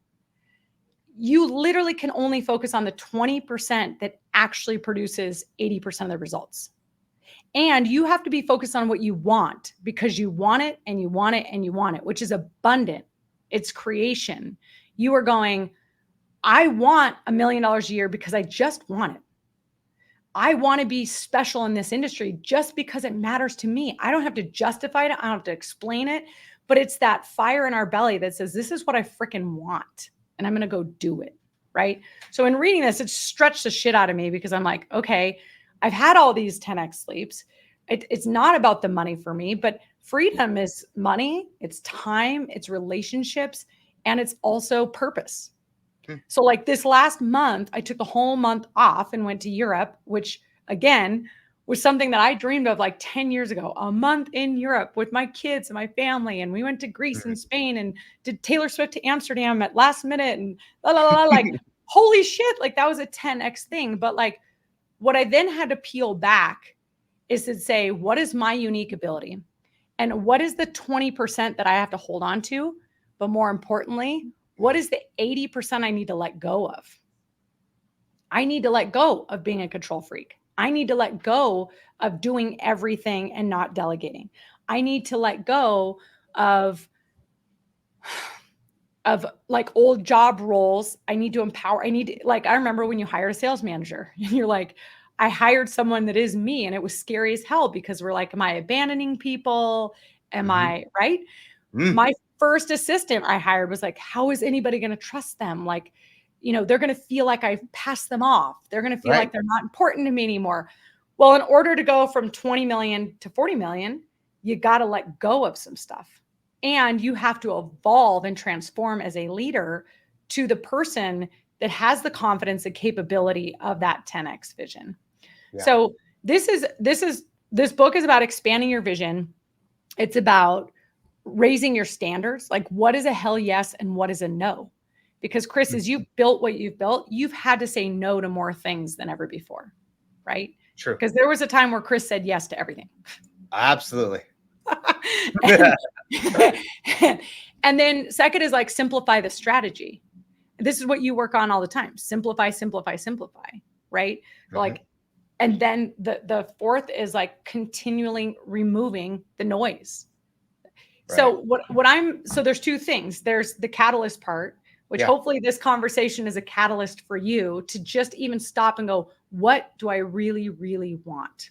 you literally can only focus on the 20% that actually produces 80% of the results. And you have to be focused on what you want, because you want it and you want it and you want it, which is abundant. It's creation. You are going, I want $1 million a year because I just want it. I want to be special in this industry just because it matters to me. I don't have to justify it. I don't have to explain it, but it's that fire in our belly that says, this is what I freaking want, and I'm going to go do it. Right. So in reading this, it stretched the shit out of me, because I'm like, okay, I've had all these 10x sleeps. It's not about the money for me, but freedom is money, it's time, it's relationships, and it's also purpose. So like this last month, I took the whole month off and went to Europe, which again was something that I dreamed of like 10 years ago, a month in Europe with my kids and my family. And we went to Greece and Spain and did Taylor Swift to Amsterdam at last minute and like, holy shit. Like that was a 10x thing. But like what I then had to peel back is to say, what is my unique ability? And what is the 20% that I have to hold on to? But more importantly, what is the 80% I need to let go of? I need to let go of being a control freak. I need to let go of doing everything and not delegating. I need to let go of like old job roles. I need to empower. I remember when you hire a sales manager and you're like, I hired someone that is me. And it was scary as hell, because we're like, am I abandoning people? Am I right? My first assistant I hired was like, how is anybody going to trust them? Like, they're going to feel like I passed them off. They're going to feel like they're not important to me anymore. Well, in order to go from 20 million to 40 million, you got to let go of some stuff. And you have to evolve and transform as a leader to the person that has the confidence and capability of that 10x vision. Yeah. So this book is about expanding your vision. It's about raising your standards. Like, what is a hell yes and what is a no? Because Chris, as you've built what you've built, you've had to say no to more things than ever before, right? True. Because there was a time where Chris said yes to everything. Absolutely. And then second is like, simplify the strategy. This is what you work on all the time. Simplify, simplify, simplify, right? Like, and then the fourth is like continually removing the noise. Right. So there's two things. There's the catalyst part, which hopefully this conversation is a catalyst for you to just even stop and go, what do I really, really want?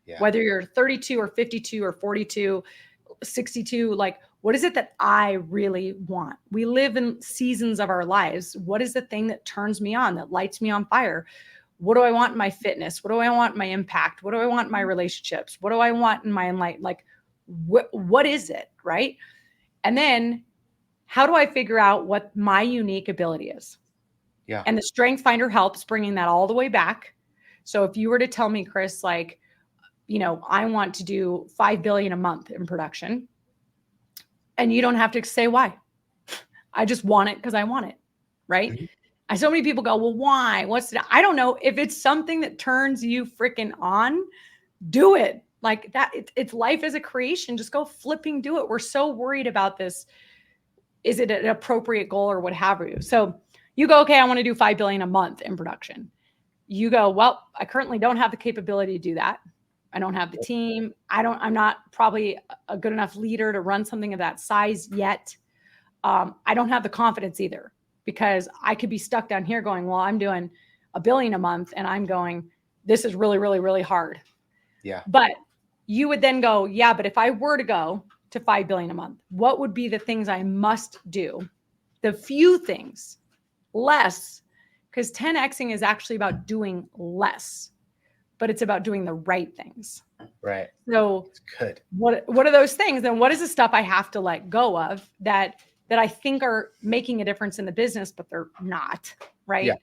Yeah. Whether you're 32 or 52 or 42, 62, like, what is it that I really want? We live in seasons of our lives. What is the thing that turns me on, that lights me on fire? What do I want in my fitness? What do I want in my impact? What do I want in my relationships? What do I want in my enlightenment? Like, what is it, right? And then how do I figure out what my unique ability is? Yeah. And the Strength Finder helps bringing that all the way back. So if you were to tell me, Chris, like, I want to do 5 billion a month in production, and you don't have to say why. I just want it because I want it, right? Mm-hmm. And so many people go, well, why? I don't know. If it's something that turns you freaking on, do it. Like that, it's life as a creation. Just go flipping do it. We're so worried about this. Is it an appropriate goal or what have you? So you go, okay, I want to do 5 billion a month in production. You go, well, I currently don't have the capability to do that. I don't have the team. I'm not probably a good enough leader to run something of that size yet. I don't have the confidence either, because I could be stuck down here going, well, I'm doing 1 billion a month. And I'm going, this is really, really, really hard. Yeah. But you would then go, yeah, but if I were to go to 5 billion a month, what would be the things I must do? The few things, less, because 10xing is actually about doing less, but it's about doing the right things. Right. So it's good. What are those things? And what is the stuff I have to let go of that I think are making a difference in the business, but they're not, right? Yeah.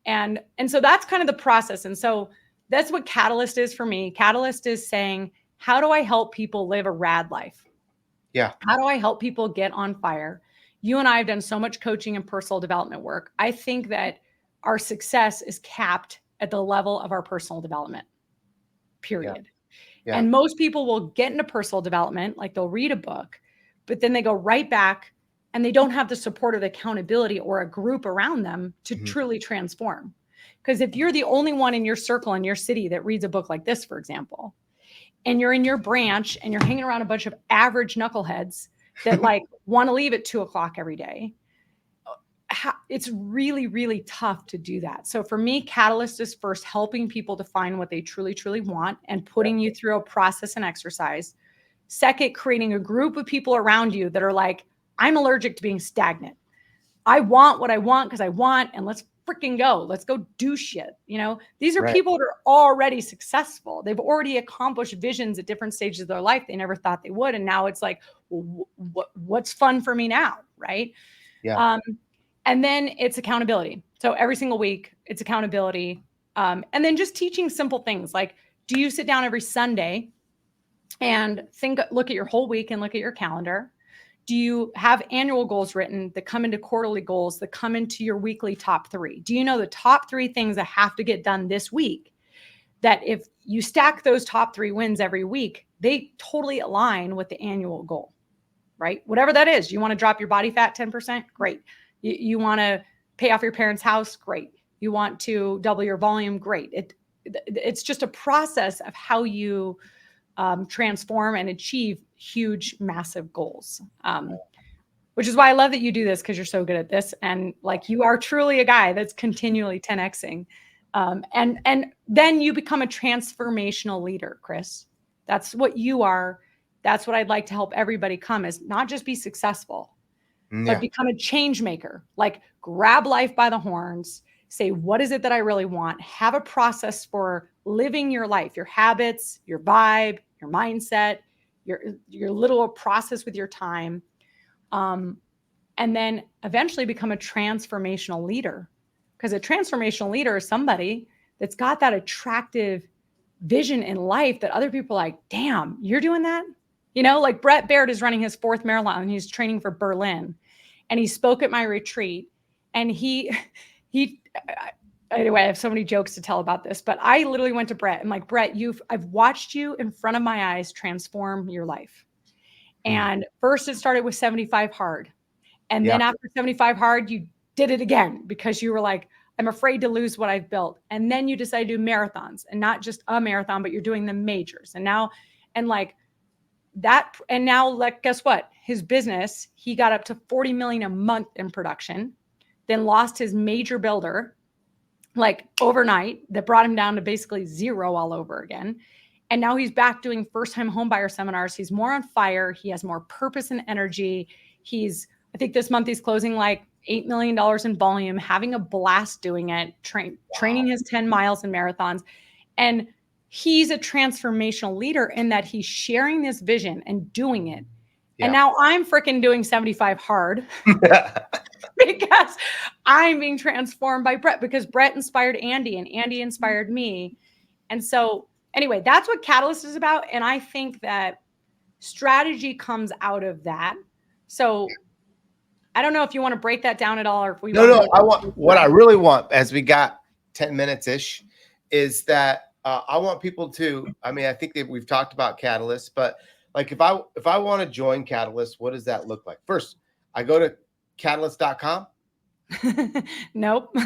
And so that's kind of the process. And so that's what Catalyst is for me. Catalyst is saying, how do I help people live a rad life? Yeah. How do I help people get on fire? You and I have done so much coaching and personal development work. I think that our success is capped at the level of our personal development, period. Yeah. And most people will get into personal development, like they'll read a book, but then they go right back and they don't have the support of the accountability or a group around them to Mhm. truly transform. Because if you're the only one in your circle in your city that reads a book like this, for example, and you're in your branch and you're hanging around a bunch of average knuckleheads that like want to leave at 2 o'clock every day, it's really, really tough to do that. So for me, Catalyst is first helping people to find what they truly, truly want and Yeah. putting you through a process and exercise. Second, creating a group of people around you that are like, I'm allergic to being stagnant. I want what I want because I want, and let's freaking go. Let's go do shit. These are Right. people that are already successful. They've already accomplished visions at different stages of their life they never thought they would. And now it's like, what's fun for me now? Right. Yeah. Um, and then it's accountability. So every single week, it's accountability. And then just teaching simple things like, do you sit down every Sunday and look at your whole week and look at your calendar? Do you have annual goals written that come into quarterly goals that come into your weekly top 3? Do you know the top 3 things that have to get done this week? That if you stack those top 3 wins every week, they totally align with the annual goal, right? Whatever that is. You want to drop your body fat 10%? Great. You want to pay off your parents' house? Great. You want to double your volume? Great. It's just a process of how you transform and achieve huge, massive goals. Which is why I love that you do this, because you're so good at this. And like, you are truly a guy that's continually 10xing. And then you become a transformational leader, Chris. That's what you are. That's what I'd like to help everybody come, is not just be successful, but Yeah. become a change maker. Like, grab life by the horns, say, what is it that I really want? Have a process for living your life, your habits, your vibe, your mindset, your little process with your time. And then eventually become a transformational leader. Because a transformational leader is somebody that's got that attractive vision in life that other people are like, damn, you're doing that? Like Brett Baird is running his 4th marathon. He's training for Berlin. And he spoke at my retreat. And anyway, I have so many jokes to tell about this, but I literally went to Brett. I'm like, Brett, I've watched you in front of my eyes transform your life. Mm. And first it started with 75 hard. And Yeah. then after 75 hard, you did it again because you were like, I'm afraid to lose what I've built. And then you decided to do marathons, and not just a marathon, but you're doing the majors. And now, like, guess what? His business, he got up to 40 million a month in production, then lost his major builder like overnight, that brought him down to basically zero all over again. And now he's back doing first-time homebuyer seminars. He's more on fire. He has more purpose and energy. I think this month he's closing like $8 million in volume, having a blast doing it, training his 10 miles in marathons. And he's a transformational leader in that he's sharing this vision and doing it. And Yeah. now I'm freaking doing 75 hard because I'm being transformed by Brett, because Brett inspired Andy and Andy inspired me. And so anyway, that's what Catalyst is about. And I think that strategy comes out of that. So I don't know if you want to break that down at all, or if we No, want to no. move I on. want what I really want, as we got 10 minutes ish, is that I want people to. I mean, I think that we've talked about Catalyst, but like if I want to join Catalyst, what does that look like? First, I go to catalyst.com. Nope.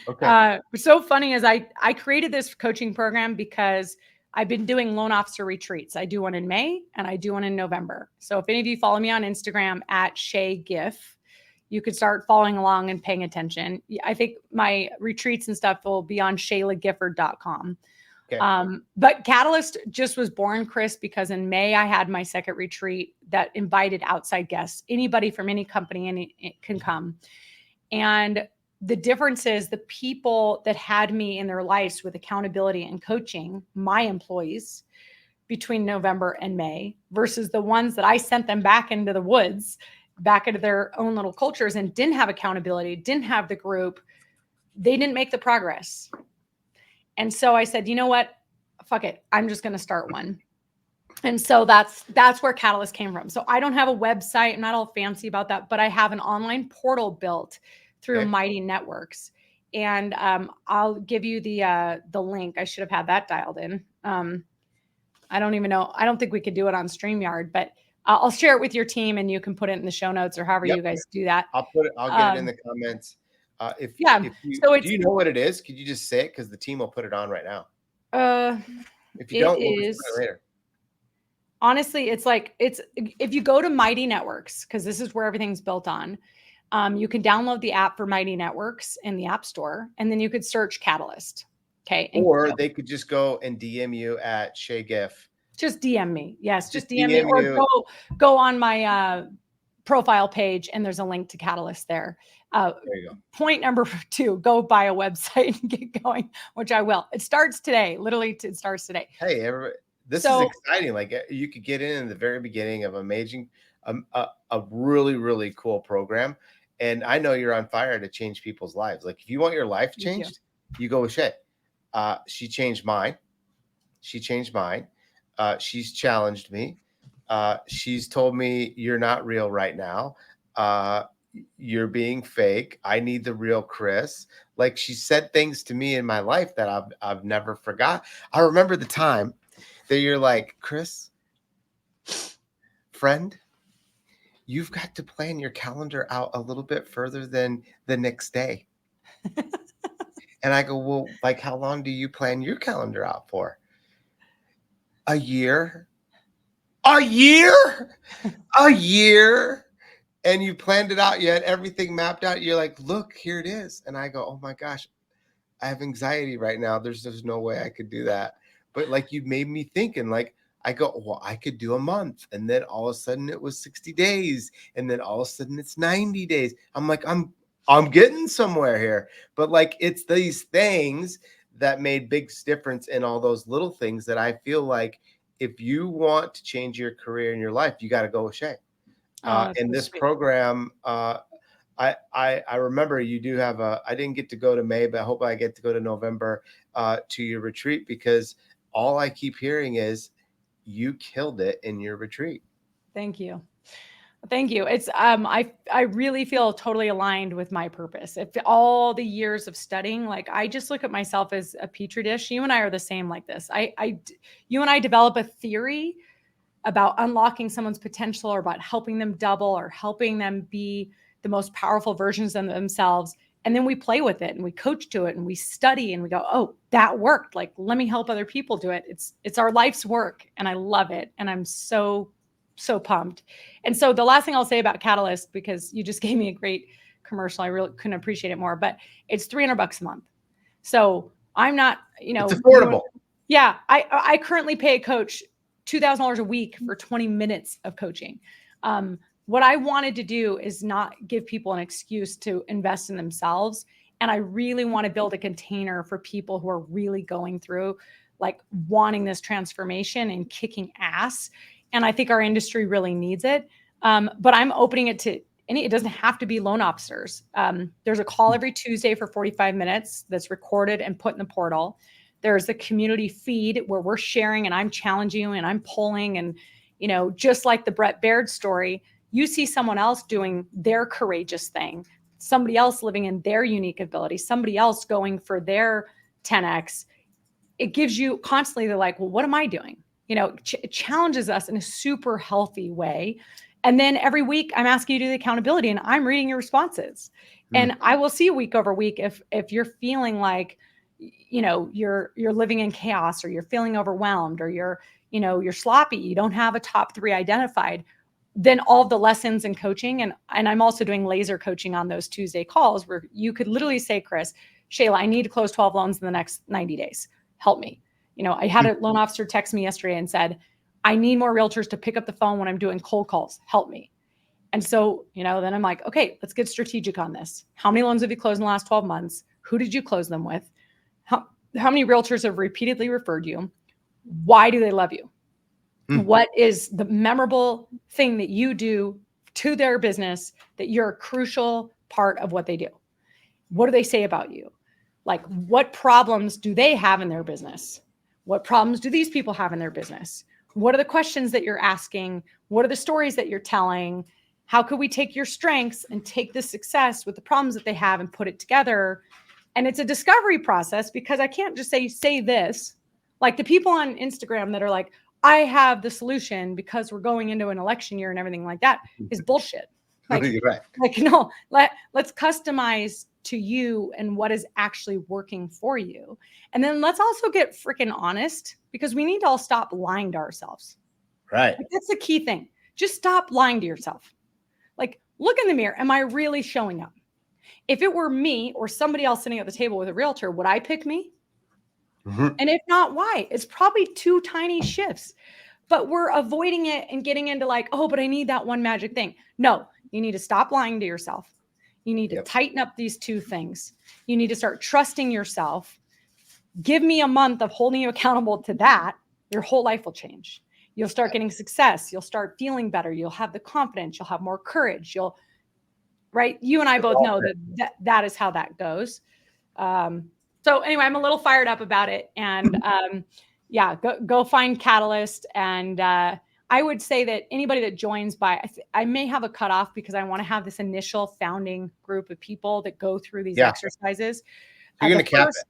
Okay. What's so funny is I created this coaching program because I've been doing loan officer retreats. I do one in May and I do one in November. So if any of you follow me on Instagram at Shay Giff, you could start following along and paying attention. I think my retreats and stuff will be on ShaylaGifford.com. Okay. But Catalyst just was born, Chris, because in May I had my second retreat that invited outside guests. Anybody from any company can come. And the difference is the people that had me in their lives with accountability and coaching, my employees, between November and May, versus the ones that I sent them back into the woods, back into their own little cultures, and didn't have accountability, didn't have the group. They didn't make the progress. And so I said, you know what? Fuck it. I'm just going to start one. And so that's where Catalyst came from. So I don't have a website. I'm not all fancy about that, but I have an online portal built through Okay. Mighty Networks. And I'll give you the link. I should have had that dialed in. I don't even know. I don't think we could do it on StreamYard, but I'll share it with your team and you can put it in the show notes or however Yep. you guys do that. I'll get it in Um, the comments. yeah. If you So do you know what it is? Could you just say it? Because the team will put it on right now. uh, If you it don't, we'll just put is it later. honestly, it's if you go to Mighty Networks, because this is where everything's built on. You can download the app for Mighty Networks in the App Store, and then you could search Catalyst. Okay, and Or they could just go and DM you at Shay Giff. just DM me. Yes, Just just DM me DM or you. go on my profile page and there's a link to Catalyst there. There you go. Point number 2, go buy a website and get going, which I will. It starts today. Literally, it starts today. Hey, everybody, this is So exciting. Like you could get in the very beginning of a really, really cool program. And I know you're on fire to change people's lives. Like if you want your life thank you. changed, you go with Shay. She changed mine. She changed mine. She's challenged me. She's told me you're not real right now. Uh, you're being fake. I need the real Chris. Like she said things to me in my life that I've never forgot. I remember the time that you're like, Chris, friend, you've got to plan your calendar out a little bit further than the next day. And I go, well, like, how long do you plan your calendar out for? A year. A year? A year? And you planned it out. You had everything mapped out. You're like, look, here it is. And I go, oh my gosh, I have anxiety right now. There's just no way I could do that. But like you made me thinking, like, I go, well, I could do a month. And then all of a sudden it was 60 days. And then all of a sudden it's 90 days. I'm like, I'm getting somewhere here. But like it's these things that made big difference in all those little things that I feel like if you want to change your career and your life, you got to go with Shay. Oh, that's And so this sweet. program, I remember you do have I didn't get to go to May, but I hope I get to go to November to your retreat because all I keep hearing is you killed it in your retreat. Thank you. Thank you. It's I really feel totally aligned with my purpose. If all the years of studying, like I just look at myself as a petri dish. You and I are the same like this. You and I develop a theory about unlocking someone's potential or about helping them double or helping them be the most powerful versions of themselves. And then we play with it and we coach to it and we study and we go, oh, that worked. Like, let me help other people do it. It's our life's work. And I love it. And I'm so pumped. And so the last thing I'll say about Catalyst, because you just gave me a great commercial, I really couldn't appreciate it more, but it's $300 a month. So I'm not, It's affordable. yeah, I currently pay a coach $2,000 a week for 20 minutes of coaching. What I wanted to do is not give people an excuse to invest in themselves. And I really want to build a container for people who are really going through like wanting this transformation and kicking ass. And I think our industry really needs it. But I'm opening it to it doesn't have to be loan officers. There's a call every Tuesday for 45 minutes that's recorded and put in the portal. There's the community feed where we're sharing and I'm challenging you and I'm polling. And, just like the Brett Baird story, you see someone else doing their courageous thing, somebody else living in their unique ability, somebody else going for their 10X. It gives you constantly the like, well, what am I doing? It challenges us in a super healthy way. And then every week I'm asking you to do the accountability and I'm reading your responses. And I will see week over week if you're feeling like, you're living in chaos or you're feeling overwhelmed or you're sloppy, you don't have a top 3 identified, then all the lessons and coaching. And I'm also doing laser coaching on those Tuesday calls where you could literally say, Chris, Shayla, I need to close 12 loans in the next 90 days. Help me. I had a loan officer text me yesterday and said, I need more realtors to pick up the phone when I'm doing cold calls. Help me. And so, then I'm like, okay, let's get strategic on this. How many loans have you closed in the last 12 months? Who did you close them with? How many realtors have repeatedly referred you? Why do they love you? What is the memorable thing that you do to their business that you're a crucial part of what they do? What do they say about you? Like, what problems do they have in their business? What problems do these people have in their business? What are the questions that you're asking? What are the stories that you're telling? How could we take your strengths and take this success with the problems that they have and put it together? And it's a discovery process because I can't just say this. Like the people on Instagram that are like, I have the solution because we're going into an election year and everything like that is bullshit. Like, You're right. no, let's customize to you and what is actually working for you. And then let's also get freaking honest, because we need to all stop lying to ourselves. Right. Like, that's the key thing. Just stop lying to yourself. Like, look in the mirror. Am I really showing up? If it were me or somebody else sitting at the table with a realtor, would I pick me? Mhm. And if not, why? It's probably two tiny shifts, but we're avoiding it and getting into like, oh, but I need that one magic thing. No, you need to stop lying to yourself. You need to Yep. tighten up these two things. You need to start trusting yourself. Give me a month of holding you accountable to that. Your whole life will change. You'll start getting success. You'll start feeling better. You'll have the confidence. You'll have more courage. Right? You and I both know that is how that goes. So anyway, I'm a little fired up about it, and yeah, go find Catalyst. And I would say that anybody that joins I may have a cutoff because I want to have this initial founding group of people that go through these exercises. You're going to cap it.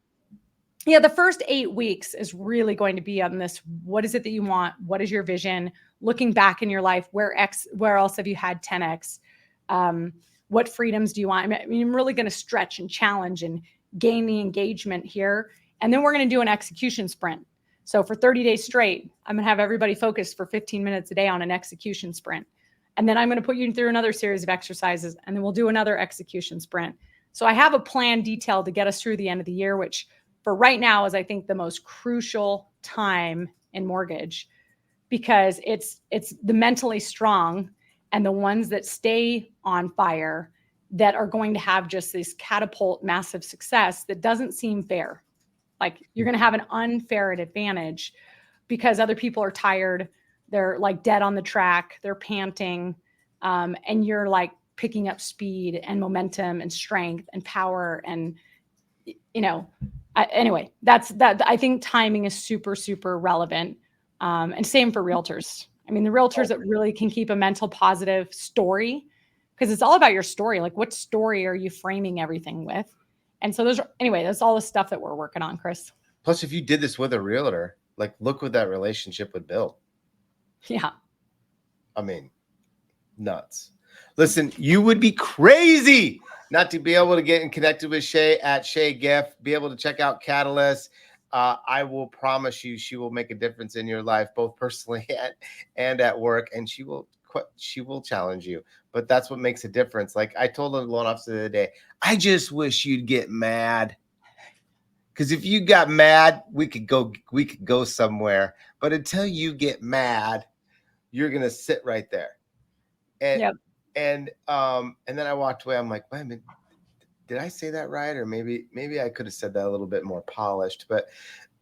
Yeah, the first 8 weeks is really going to be on this. What is it that you want? What is your vision? Looking back in your life, where else have you had 10x? What freedoms do you want? I mean, I'm really going to stretch and challenge and gain the engagement here. And then we're going to do an execution sprint. So for 30 days straight, I'm going to have everybody focused for 15 minutes a day on an execution sprint. And then I'm going to put you through another series of exercises, and then we'll do another execution sprint. So I have a plan detailed to get us through the end of the year, which for right now is, I think, the most crucial time in mortgage, because it's the mentally strong and the ones that stay on fire that are going to have just this catapult massive success that doesn't seem fair. Like, you're going to have an unfair advantage because other people are tired. They're like dead on the track. They're panting. And you're like picking up speed and momentum and strength and power. And, anyway, that's that. I think timing is super, super relevant. And same for realtors. I mean, the realtors that really can keep a mental positive story, because it's all about your story. Like, what story are you framing everything with? And so that's all the stuff that we're working on, Chris. Plus, if you did this with a realtor, like, look what that relationship would build. Yeah. I mean, nuts. Listen, you would be crazy not to be able to get connected with Shay at Shay Giff, be able to check out Catalyst. I will promise you, she will make a difference in your life, both personally and at work. And she will challenge you, but that's what makes a difference. Like I told the loan officer the other day, I just wish you'd get mad. Because if you got mad, we could go somewhere. But until you get mad, you're gonna sit right there. And Yep. and then I walked away. I'm like, wait a minute, did I say that right? Or maybe I could have said that a little bit more polished. But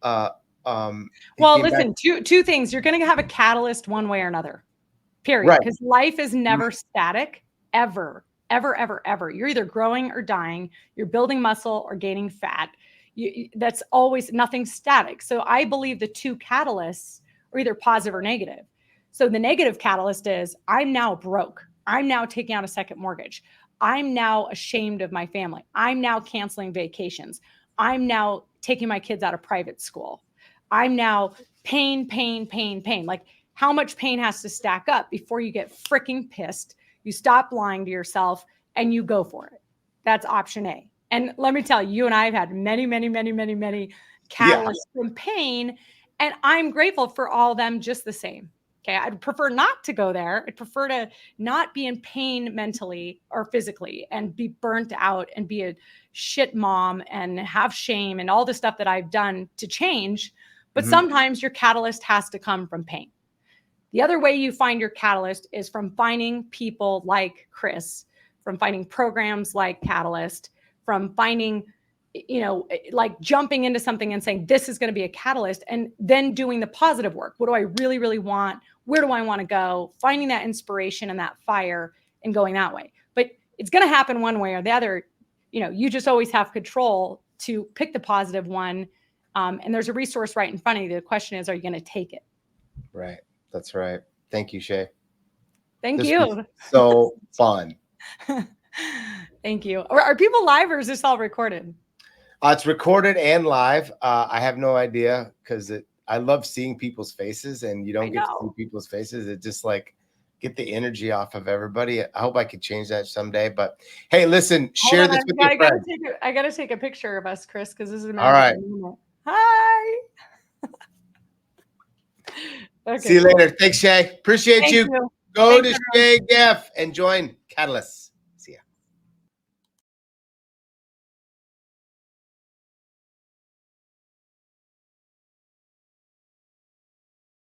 well, listen, two things. You're going to have a catalyst one way or another, period. Right. Because life is never static, ever, ever, ever, ever. You're either growing or dying. You're building muscle or gaining fat. That's always nothing static. So I believe the two catalysts are either positive or negative. So the negative catalyst is, I'm now broke. I'm now taking out a second mortgage. I'm now ashamed of my family. I'm now canceling vacations. I'm now taking my kids out of private school. I'm now pain. Like, how much pain has to stack up before you get freaking pissed? You stop lying to yourself and you go for it. That's option A. And let me tell you, you and I have had many catalysts from pain, and I'm grateful for all of them just the same. Okay. I'd prefer not to go there. I'd prefer to not be in pain mentally or physically and be burnt out and be a shit mom and have shame and all the stuff that I've done to change. But sometimes your catalyst has to come from pain. The other way you find your catalyst is from finding people like Chris, from finding programs like Catalyst, from finding, like jumping into something and saying, this is going to be a catalyst, and then doing the positive work. What do I really, really want? Where do I want to go? Finding that inspiration and that fire and going that way. But it's going to happen one way or the other. You just always have control to pick the positive one. And there's a resource right in front of you. The question is, are you going to take it? Right. That's right. Thank you, Shay. Thank you. So fun. Thank you. Are people live, or is this all recorded? It's recorded and live. I have no idea because I love seeing people's faces, and you I don't get to see know. people's faces. It just like get the energy off of everybody. I hope I could change that someday. But hey, listen, Hold share on, this with your friends. I gotta take a picture of us, Chris, because this is All my right. moment. Hi. See Okay, you cool. later. Thanks, Shay. Appreciate Thank you. you. Go Thanks, to everyone. Shay Giff and join Catalyst.